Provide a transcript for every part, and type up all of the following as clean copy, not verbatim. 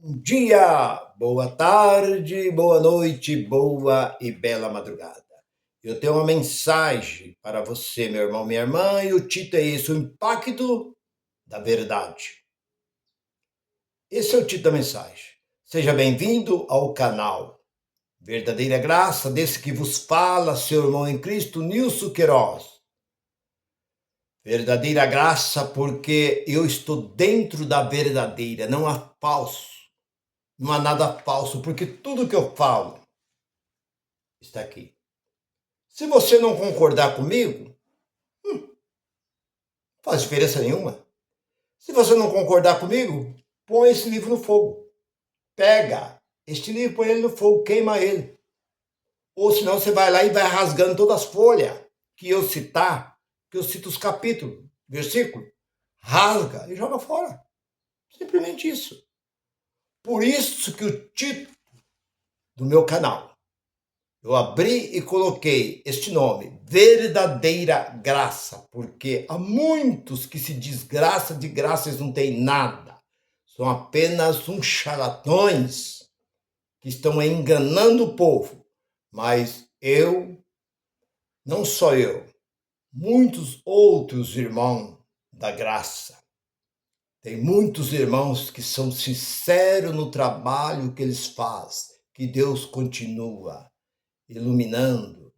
Bom dia, boa tarde, boa noite, boa e bela madrugada. Eu tenho uma mensagem para você, meu irmão, minha irmã, e o título é esse: o impacto da verdade. Esse é o título da mensagem. Seja bem-vindo ao canal Verdadeira Graça, desse que vos fala, seu irmão em Cristo, Nilson Queiroz. Verdadeira graça, porque eu estou dentro da verdadeira, não há falso, não há nada falso, porque tudo que eu falo está aqui. Se você não concordar comigo, não faz diferença nenhuma. Se você não concordar comigo, põe esse livro no fogo. Pega este livro, põe ele no fogo, queima ele. Ou senão você vai lá e vai rasgando todas as folhas que eu citar, que eu cito os capítulos, versículo, rasga e joga fora. Simplesmente isso. Por isso que o título do meu canal, eu abri e coloquei este nome, Verdadeira Graça, porque há muitos que se desgraçam de graça, eles não têm nada. São apenas uns charlatões que estão enganando o povo. Mas não só eu, muitos outros irmãos da graça. Tem muitos irmãos que são sinceros no trabalho que eles fazem, que Deus continua iluminando.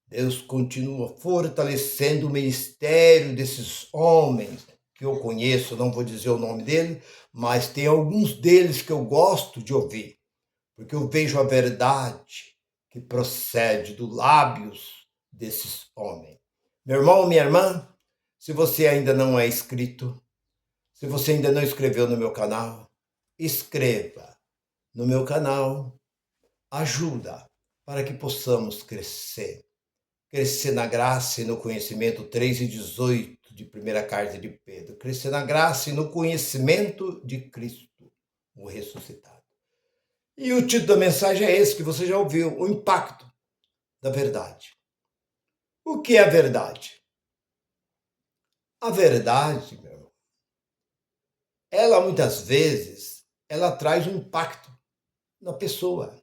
Deus continua fortalecendo o ministério desses homens que eu conheço, não vou dizer o nome dele, mas tem alguns deles que eu gosto de ouvir, porque eu vejo a verdade que procede dos lábios desses homens. Meu irmão, minha irmã, se você ainda não é inscrito, se você ainda não inscreveu no meu canal, inscreva no meu canal, ajuda para que possamos crescer na graça e no conhecimento, 3:18 de primeira carta de Pedro. Crescer na graça e no conhecimento de Cristo, o ressuscitado. E o título da mensagem é esse que você já ouviu, o impacto da verdade. O que é a verdade? A verdade, meu irmão, ela muitas vezes, ela traz um impacto na pessoa.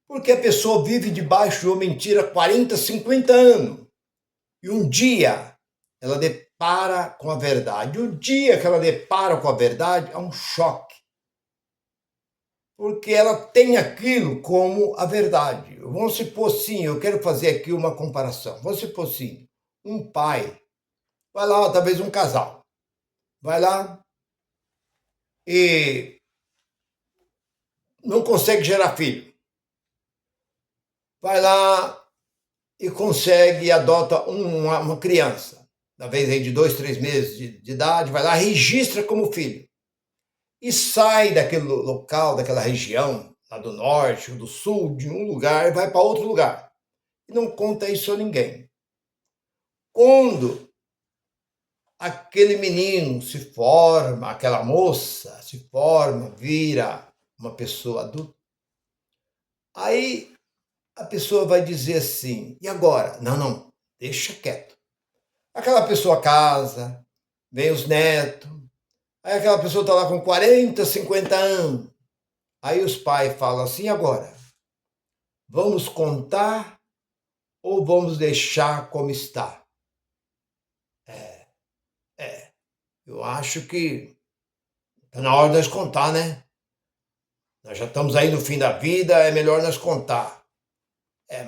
Porque a pessoa vive debaixo de uma mentira há 40, 50 anos. E um dia ela depara com a verdade. O dia que ela depara com a verdade é um choque. Porque ela tem aquilo como a verdade. Vamos supor assim, eu quero fazer aqui uma comparação. Vamos supor assim, um pai, vai lá, talvez um casal, vai lá e não consegue gerar filho. Vai lá e consegue e adota uma criança, talvez aí de 2, 3 meses de idade, vai lá, registra como filho. E sai daquele local, daquela região, lá do norte ou do sul, de um lugar, e vai para outro lugar. E não conta isso a ninguém. Quando aquele menino se forma, aquela moça se forma, vira uma pessoa adulta, aí a pessoa vai dizer assim, e agora? Não, não, deixa quieto. Aquela pessoa casa, vem os netos, aí aquela pessoa está lá com 40, 50 anos. Aí os pais falam assim, agora, vamos contar ou vamos deixar como está? É, eu acho que está na hora de nós contar, né? Nós já estamos aí no fim da vida, é melhor nós contar.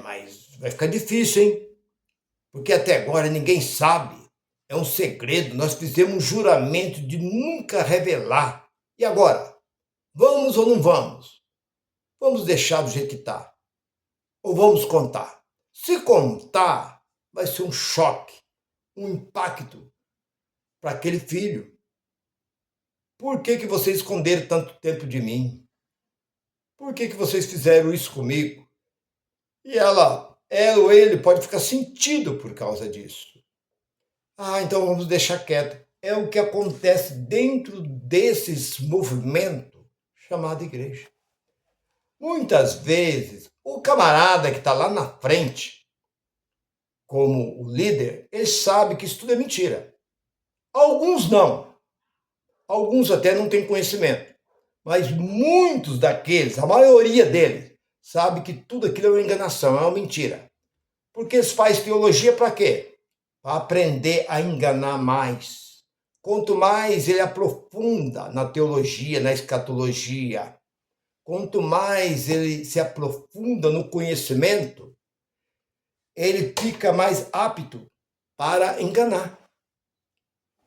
Mas vai ficar difícil, hein? Porque até agora ninguém sabe. É um segredo. Nós fizemos um juramento de nunca revelar. E agora? Vamos ou não vamos? Vamos deixar do jeito que está? Ou vamos contar? Se contar, vai ser um choque, um impacto para aquele filho. Por que vocês esconderam tanto tempo de mim? Por que vocês fizeram isso comigo? E ela ou ele pode ficar sentido por causa disso. Então vamos deixar quieto. É o que acontece dentro desses movimentos chamado igreja. Muitas vezes, o camarada que está lá na frente, como o líder, ele sabe que isso tudo é mentira. Alguns não. Alguns até não têm conhecimento. Mas muitos daqueles, a maioria deles, sabe que tudo aquilo é uma enganação, é uma mentira. Porque eles fazem teologia para quê? Para aprender a enganar mais. Quanto mais ele aprofunda na teologia, na escatologia, quanto mais ele se aprofunda no conhecimento, ele fica mais apto para enganar,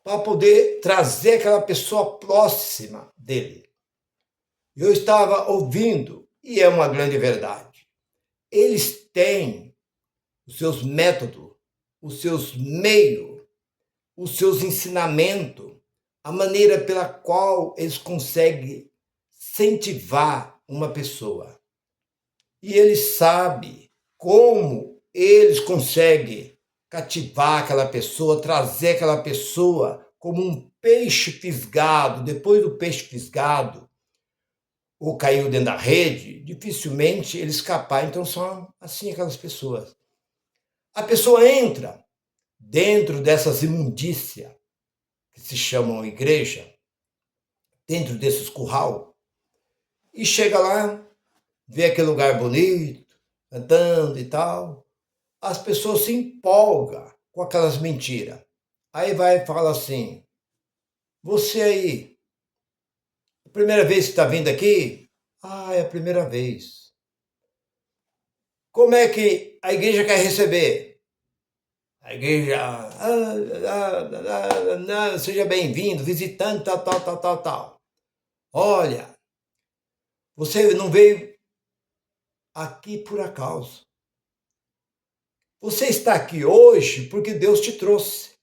para poder trazer aquela pessoa próxima dele. Eu estava ouvindo, e é uma grande verdade, eles têm os seus métodos, os seus meios, os seus ensinamentos, a maneira pela qual eles conseguem incentivar uma pessoa. E eles sabem como eles conseguem cativar aquela pessoa, trazer aquela pessoa como um peixe fisgado. Depois do peixe fisgado, ou caiu dentro da rede, dificilmente ele escapar. Então são assim aquelas pessoas. A pessoa entra dentro dessas imundícias que se chamam igreja, dentro desses curral, e chega lá, vê aquele lugar bonito, cantando e tal, as pessoas se empolgam com aquelas mentiras. Aí vai e fala assim, você aí, a primeira vez que está vindo aqui? Ah, é a primeira vez. Como é que a igreja quer receber? A igreja, seja bem-vindo, visitante, tal, tal, tal, tal, tal. Olha, você não veio aqui por acaso. Você está aqui hoje porque Deus te trouxe.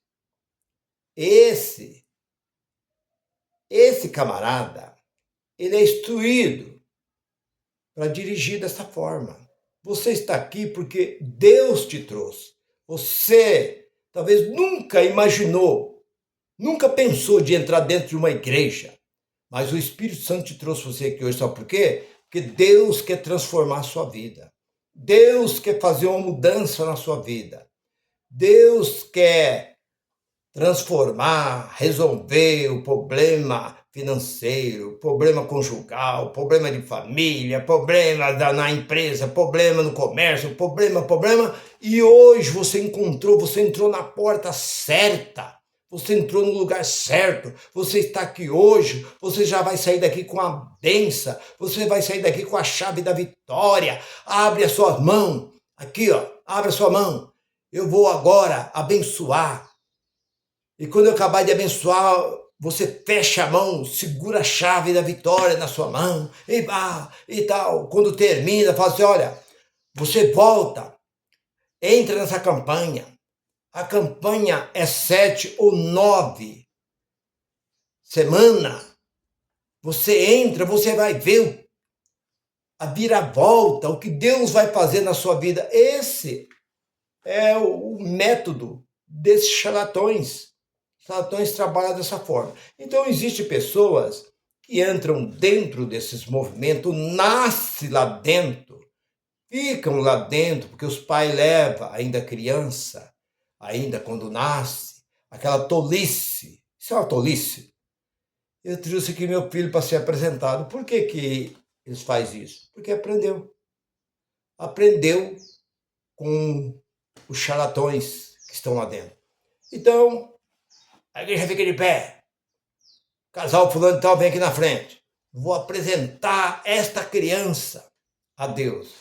Esse camarada, ele é instruído para dirigir dessa forma. Você está aqui porque Deus te trouxe. Você talvez nunca imaginou, nunca pensou de entrar dentro de uma igreja, mas o Espírito Santo te trouxe você aqui hoje, sabe por quê? Porque Deus quer transformar a sua vida. Deus quer fazer uma mudança na sua vida. Deus quer transformar, resolver o problema financeiro, problema conjugal, problema de família, problema na empresa, problema no comércio, problema. E hoje você entrou na porta certa. Você entrou no lugar certo, você está aqui hoje, você já vai sair daqui com a bênção, você vai sair daqui com a chave da vitória. Abre a sua mão, aqui ó, abre a sua mão. Eu vou agora abençoar. E quando eu acabar de abençoar, você fecha a mão, segura a chave da vitória na sua mão, e tal. Quando termina, fala assim, olha, você volta, entra nessa campanha. A campanha é 7 ou 9 semanas. Você entra, você vai ver a viravolta, o que Deus vai fazer na sua vida. Esse é o método desses charlatões. Charlatões trabalham dessa forma. Então, existem pessoas que entram dentro desses movimentos, nascem lá dentro, ficam lá dentro, porque os pais levam ainda criança, ainda quando nasce, aquela tolice. Isso é uma tolice. Eu trouxe aqui meu filho para ser apresentado. Por que eles fazem isso? Porque aprendeu. Aprendeu com os charlatões que estão lá dentro. Então, a igreja fica de pé. Casal fulano e tal vem aqui na frente. Vou apresentar esta criança a Deus.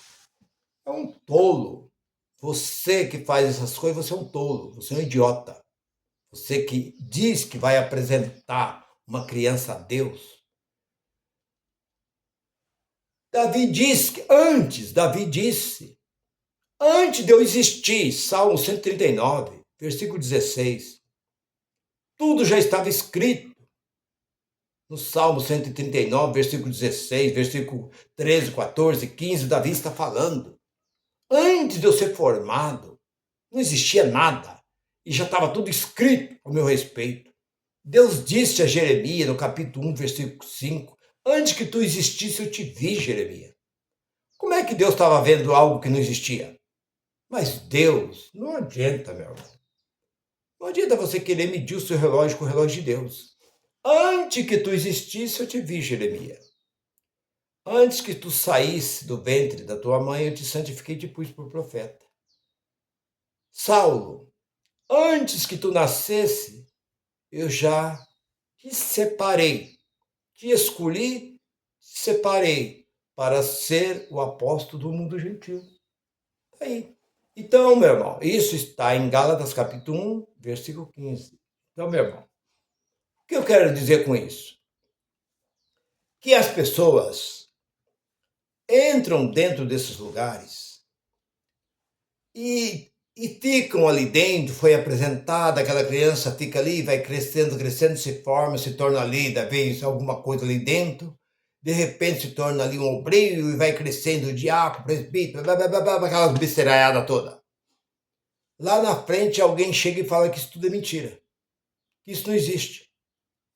É um tolo. Você que faz essas coisas, você é um tolo. Você é um idiota. Você que diz que vai apresentar uma criança a Deus. Davi disse, antes de eu existir, Salmo 139, versículo 16, tudo já estava escrito. No Salmo 139, versículo 16, versículo 13, 14, 15, Davi está falando. Antes de eu ser formado, não existia nada. E já estava tudo escrito ao meu respeito. Deus disse a Jeremias, no capítulo 1, versículo 5, antes que tu existisse, eu te vi, Jeremias. Como é que Deus estava vendo algo que não existia? Mas Deus, não adianta, meu irmão. Não adianta você querer medir o seu relógio com o relógio de Deus. Antes que tu existisse, eu te vi, Jeremias. Antes que tu saísse do ventre da tua mãe, eu te santifiquei e te pus por profeta. Saulo, antes que tu nascesse, eu já te separei, te escolhi, te separei para ser o apóstolo do mundo gentil. Aí. Então, meu irmão, isso está em Gálatas capítulo 1, versículo 15. Então, meu irmão, o que eu quero dizer com isso? Que as pessoas entram dentro desses lugares e ficam ali dentro, foi apresentada, aquela criança fica ali, vai crescendo, crescendo, se forma, se torna ali, da vez alguma coisa ali dentro, de repente se torna ali um obreiro e vai crescendo, diácono, presbítero, aquelas besteiraiadas toda. Lá na frente alguém chega e fala que isso tudo é mentira, que isso não existe.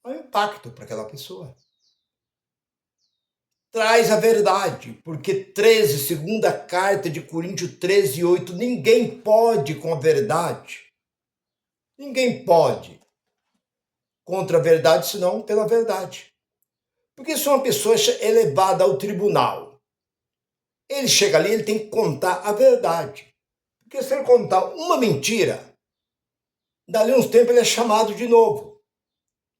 É um impacto para aquela pessoa. Traz a verdade, porque 13, segunda carta de Coríntios 13, 8, ninguém pode com a verdade. Ninguém pode contra a verdade, senão pela verdade. Porque se uma pessoa é levada ao tribunal, ele chega ali, ele tem que contar a verdade. Porque se ele contar uma mentira, dali uns tempos ele é chamado de novo.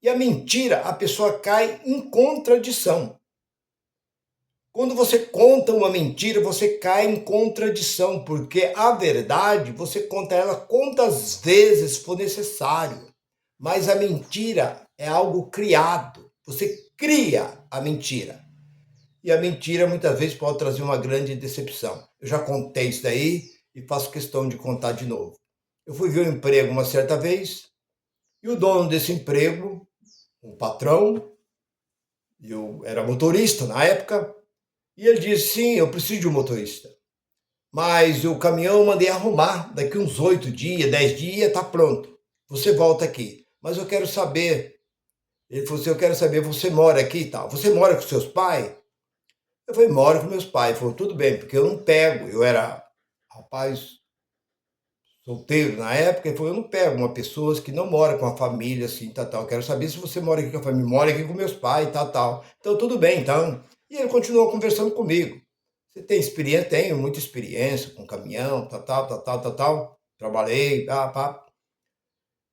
E a mentira, a pessoa cai em contradição. Quando você conta uma mentira, você cai em contradição, porque a verdade, você conta ela quantas vezes for necessário. Mas a mentira é algo criado. Você cria a mentira. E a mentira muitas vezes pode trazer uma grande decepção. Eu já contei isso daí e faço questão de contar de novo. Eu fui ver um emprego uma certa vez e o dono desse emprego, o patrão, eu era motorista na época, e ele disse, sim, eu preciso de um motorista. Mas o caminhão eu mandei arrumar, daqui uns 8 dias, 10 dias, tá pronto. Você volta aqui. Mas eu quero saber. Ele falou assim, eu quero saber, você mora aqui e tal? Você mora com seus pais? Eu falei, moro com meus pais. Ele falou, tudo bem, porque eu não pego. Eu era, rapaz, solteiro na época. Ele falou, eu não pego uma pessoa que não mora com a família, assim, tal, tal. Eu quero saber se você mora aqui com a família. Mora aqui com meus pais, tal, tal. Então, tudo bem, então. E ele continuou conversando comigo. Você tem experiência? Tenho muita experiência com caminhão, tal, tal, tal, tal, tal, tal. Trabalhei, pá, pá.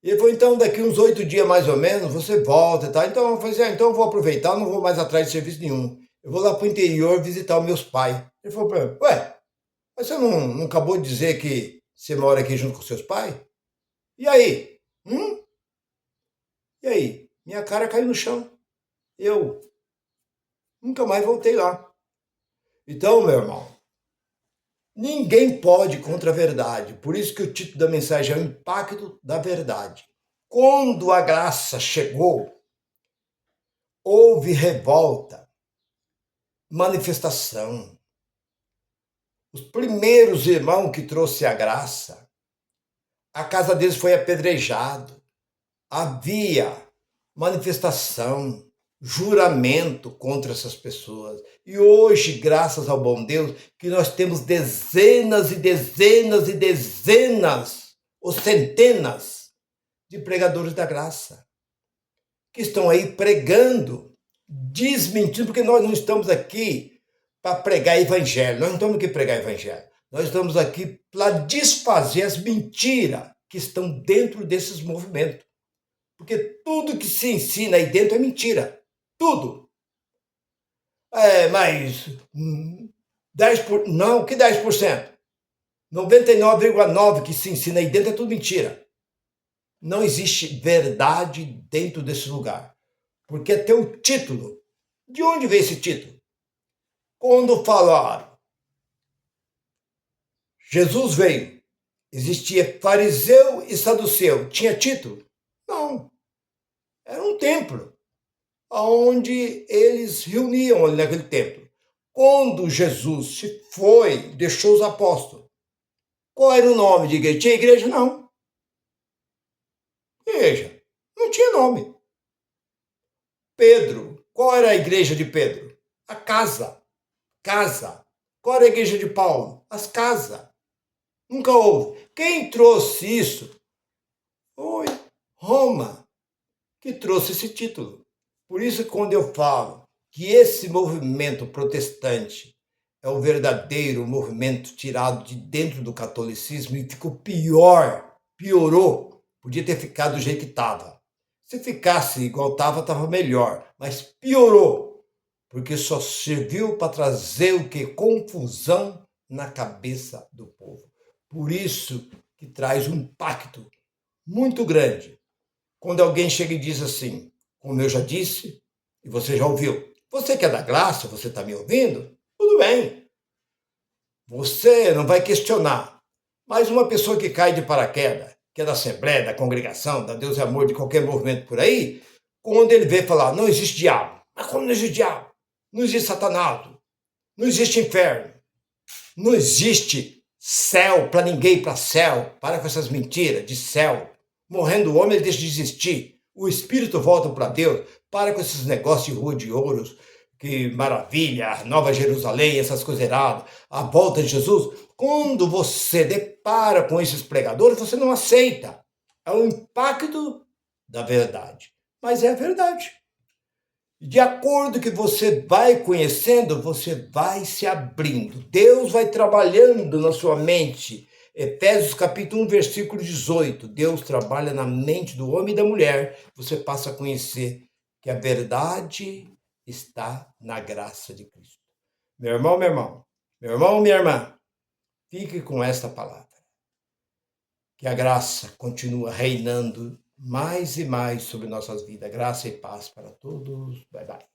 E ele falou, então, daqui uns 8 dias mais ou menos, você volta, tá? Então, eu falei assim, então eu vou aproveitar, não vou mais atrás de serviço nenhum. Eu vou lá pro interior visitar os meus pais. Ele falou pra mim, ué, mas você não acabou de dizer que você mora aqui junto com seus pais? E aí? E aí? Minha cara caiu no chão. Eu nunca mais voltei lá. Então, meu irmão, ninguém pode contra a verdade. Por isso que o título da mensagem é o impacto da verdade. Quando a graça chegou, houve revolta, manifestação. Os primeiros irmãos que trouxe a graça, a casa deles foi apedrejado. Havia manifestação, juramento contra essas pessoas. E hoje, graças ao bom Deus, que nós temos dezenas e dezenas e dezenas, ou centenas, de pregadores da graça, que estão aí pregando, desmentindo, porque nós não estamos aqui para pregar evangelho, nós não estamos aqui para pregar evangelho, nós estamos aqui para desfazer as mentiras que estão dentro desses movimentos. Porque tudo que se ensina aí dentro é mentira. Tudo. Mas 10%, não, que 10%? 99,9% que se ensina aí dentro é tudo mentira. Não existe verdade dentro desse lugar. Porque é teu título. De onde veio esse título? Quando falaram, Jesus veio, existia fariseu e saduceu, tinha título? Não. Era um templo, onde eles reuniam ali naquele templo. Quando Jesus se foi, deixou os apóstolos, qual era o nome de igreja? Tinha igreja? Não. Igreja. Não tinha nome. Pedro. Qual era a igreja de Pedro? A casa. Casa. Qual era a igreja de Paulo? As casas. Nunca houve. Quem trouxe isso foi Roma, que trouxe esse título. Por isso, quando eu falo que esse movimento protestante é o verdadeiro movimento tirado de dentro do catolicismo e ficou pior, piorou. Podia ter ficado do jeito que estava. Se ficasse igual estava melhor, mas piorou, porque só serviu para trazer o que? Confusão na cabeça do povo. Por isso que traz um impacto muito grande. Quando alguém chega e diz assim, como eu já disse, e você já ouviu, você que é da graça, você está me ouvindo? Tudo bem. Você não vai questionar. Mas uma pessoa que cai de paraquedas, que é da Assembleia, da congregação, da Deus e Amor, de qualquer movimento por aí, quando ele vê falar, não existe diabo. Mas como não existe diabo? Não existe Satanás. Não existe inferno. Não existe céu para ninguém ir para céu. Para com essas mentiras de céu. Morrendo o homem, ele deixa de existir. O espírito volta para Deus. Para com esses negócios de rua de ouros. Que maravilha, Nova Jerusalém, essas coisas erradas. A volta de Jesus. Quando você depara com esses pregadores, você não aceita. É o impacto da verdade. Mas é a verdade. De acordo que você vai conhecendo, você vai se abrindo. Deus vai trabalhando na sua mente. Efésios capítulo 1, versículo 18. Deus trabalha na mente do homem e da mulher. Você passa a conhecer que a verdade está na graça de Cristo. Meu irmão, minha irmã, fique com esta palavra. Que a graça continua reinando mais e mais sobre nossas vidas. Graça e paz para todos. Bye, bye.